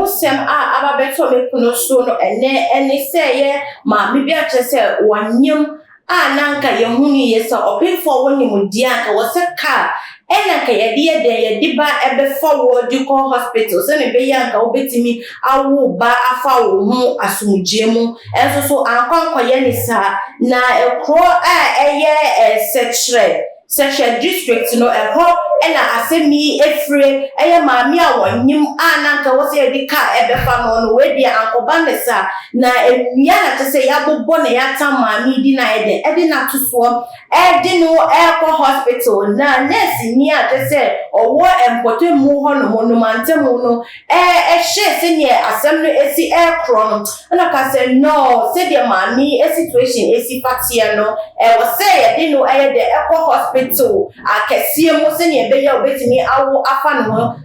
wusem aba beto me kuno so no ene say ye ma me bia che say wanyem nanka ye huni ye sa opefo woni mudi anka wo se ka enanka ye de ba ebe forward ko hospital se ne be yanka obetimi awu ba afa wo hu asumuje mu enso so anka ye ni sa na ekro eye section district no eho ena asemi efre eye maami a wonyim nanka wo se de ka ebe fa no we dia ankoba ne sa na enua na tese ya bobbo na ya tam maami di na ede na toso ede no ekọ hospital na nurse ni a tese owo empote mu ho no monumantem no hye se ne asem no esi ekro no na ka se no se de maami situation esi fatia no wo se ye de no eye de ekọ hospital akesie mo se ne be ya obetimi awo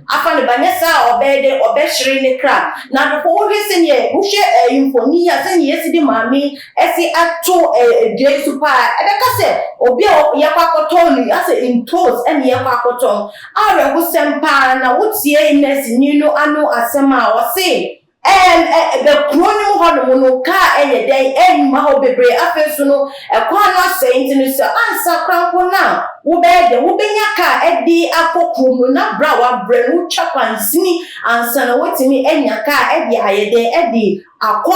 afa ne banyesa obede obehire ne kra na do wo hwe se ne wo hwe infoni ya se ne esi de maami esi ato jesu pa ebeka se obi yakwakoton ase in toes ene yakwakoton are wo sempa na wo tie nurse ni no ano asema wo se the chronim ho no ka enye den ma ho bebre afenso no kwa no saint no se ansa kranko na wo benya ka edi akokrum na bra wa bre no chakwansini ansa na wotimi enya ka edi ayede edi akọ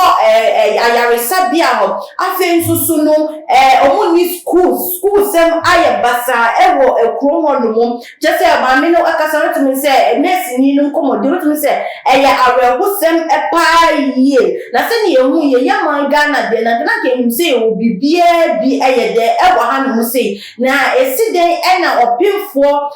ayaresa bia ho afenso so no omuni school sem ayebasa ewo ekro ho no mo just say ma me no akasa rotimi se nurse ni no komode rotimi se eya awewo sem epaye na se ni ehu ye yaman Ghana de na ke nim se obibia bi eyede ewo ha no se na esiden ena opimfo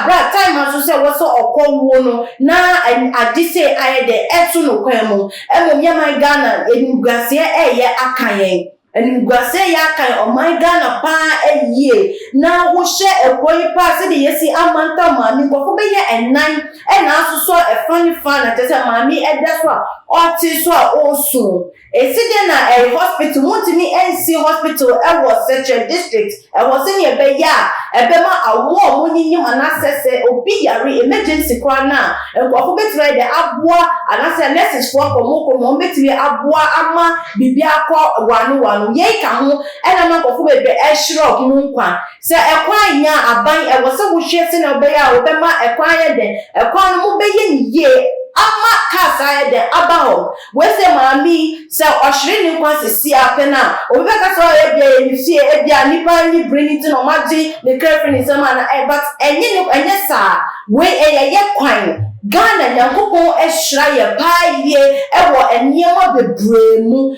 bra time aso se wo so okwo no na adise ayede etu no kwemu emo yaman Ghana enugase eye akayen enugase ya kan o my Ghana pa eye na wo hye ekoi pa se de yesi amanta maami ko be ye enan na asoso efani fan na tese maami edeso a oti so a osu eside na hospital mutimi NC hospital ewo Central District ewo se ne be ya ebe ma awo munyim anasese obi yare emergency kwa na nkofo betire de aboa anase nurses for komo betire aboa ama bibia akọ wanu ye ka ho ena na nkofo bebe ehiro kimu nkwa se ekwan nya aban ewo se wo hwe se na obe ya obema ekwan ye de ekwan mo be ye ni ye ama kasa de abaho we se maami se ohire ni kwa sisi apena obi ka so ebia ye fie ebia nipa ni bring it no maji the crafting sama na but enye sa we ye kwan Ghana nyankopon ehira ye paaye ewo eniema bebremu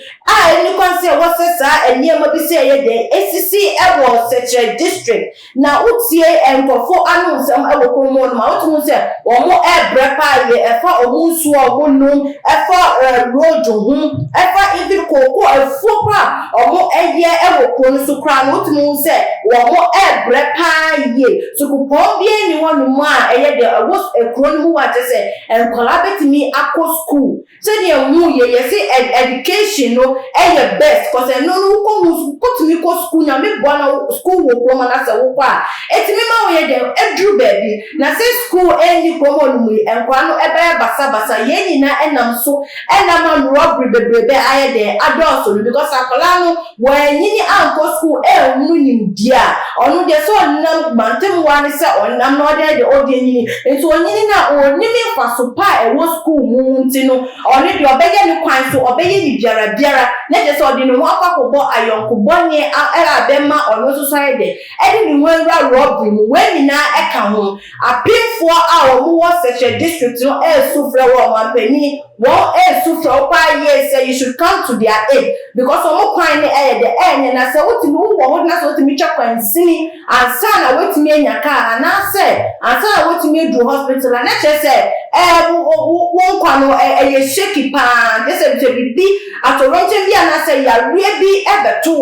eni kwan se wo se sa eniema bi se ye de esisi ewo Central District na utie enkofo anu nsem ewo komo no ma wotu se wo mo ebre paaye efa omunsu omunum efa road hu efa even koko efo kwa omo eye ewo kono so kra no wotu se wo mo ebre paaye so kupon bi eni wonu mu a eye de ewo ekro no mu wa say and collaborate akọ school so the hu ye say education no your best cause no ko to me ko school na me bona school wo ko na say wo kwa etimi ma wo ye dem edru baby na say school any ko mo no enkwa no ebe basa ye nyina enam so enam no robbery bebrebe aye de adults no because akola no wo nyini anko school hu nim dia onu de so nam bantem wan say onam no de odi nyini enso nyini na oni mi kwaso pa ewo school mu ntino oni de obeye ni kwan so obeye ni biara na je so odi no akwakobo ayonkobo ni era bema ono so so de edi ni wenra robbery mu weni na eka ho apimfo a wo wo Central District no sufre wo mampani wo sufre pa ye say you should come to their aid because omo kwan ni de enye na say wotimi wo na so wotimi chakwan sini ansa na wotimi enya ka na say ansa na wotimi do hospital na che say won kwa no ye sheki pa de say bibi atoronche bi na say ya rie bi ebeto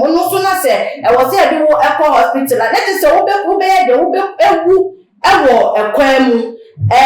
no so na say wo say bi wo ekọ hospital na che say wo be ewu ewo ekwan mu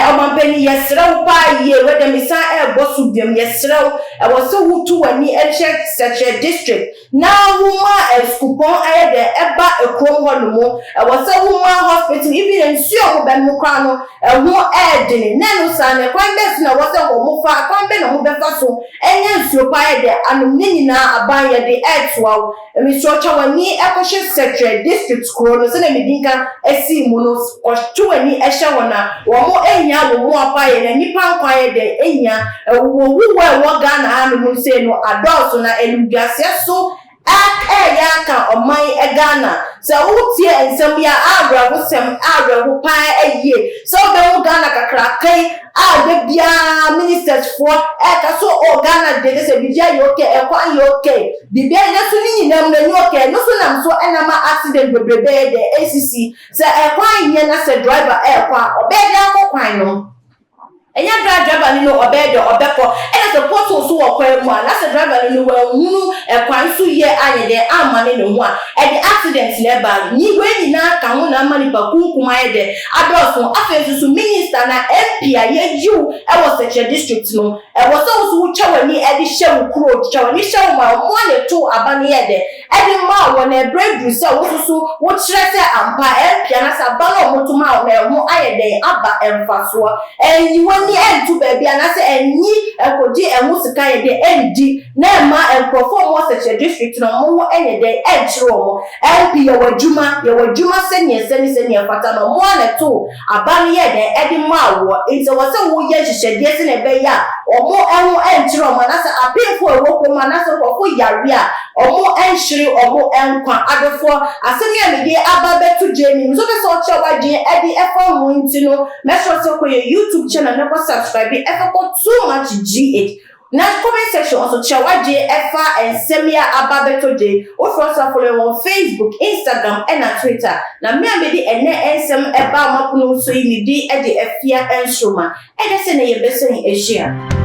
omampeni yesrew pa ye we dem isa bosu dem yesrew wo so wutu wani elche Central District na woma skupon aye de eba ekrom ho no mo wo se woma hospital even nsuo mo ben mo kwa no ho edene na no sa ne kwan be na wo se wo mo fa kwan be na mo be fa so enye nsuo pa aye de anum ne nyina aban ye de etwa mi so chawani ekoshe secretary district kro no se na medinka esi mu no kwatwani ehye wona wo mo enya wo mo apa ye na nipa nkwa ye de enya wo Ghana ha no se no adults na elubiase so ya ka omai Ghana so utie ensem ya abra wo sem abra wo pa eye so be wo Ghana kakra kai de bia ministers for ka so Ghana de se bia yoke kwa yoke bibia na so ni nyinam na yoke no so nam so enama accident bebrebe de ACC se kwa nye na se driver kwa obeda ko kwan no enya driver ni no obede obeko ena support so wo kwa mu na se driver ni wo hunu kwan so ye anye de amane ne ho a e de accident na ba ni we ni na ka ho na amani pa kunkuma ye de adoso afensu minister na MP a ye ju e wo seche district no e wo so wo chawani e de hye wo kuro chawani hye ma mo ne to abane ye de e de ma wo na breakthrough so wo so wo kire se ampa MP na sa ba no mo to ma wo ho aye de aba emfaso enyi ni entu baby anase enyi ekodi emusika ye de endi na ma enkrofo mo seche district no mo enye de edro mo LP ye wadwuma senie fata no mo na to abani ye de edi ma wo nti wo se wo ye hihede se na be ya omo enwo edro mo na se apinfo ewoko mo na se kofo yare a omo enhiri omo enkwa adefo asemi amede ababetu jemi so be so chawadin edi efo mo nti no meso so ko ye YouTube channel na subscribe if I got too much GH. Now comment section also chawaje efa ensemia ababeto je o for follow on Facebook, Instagram and Twitter. Na me amedi ene ensem eba mapuno so yi ni di e de afia enshoma. E de se na ye besen ehia.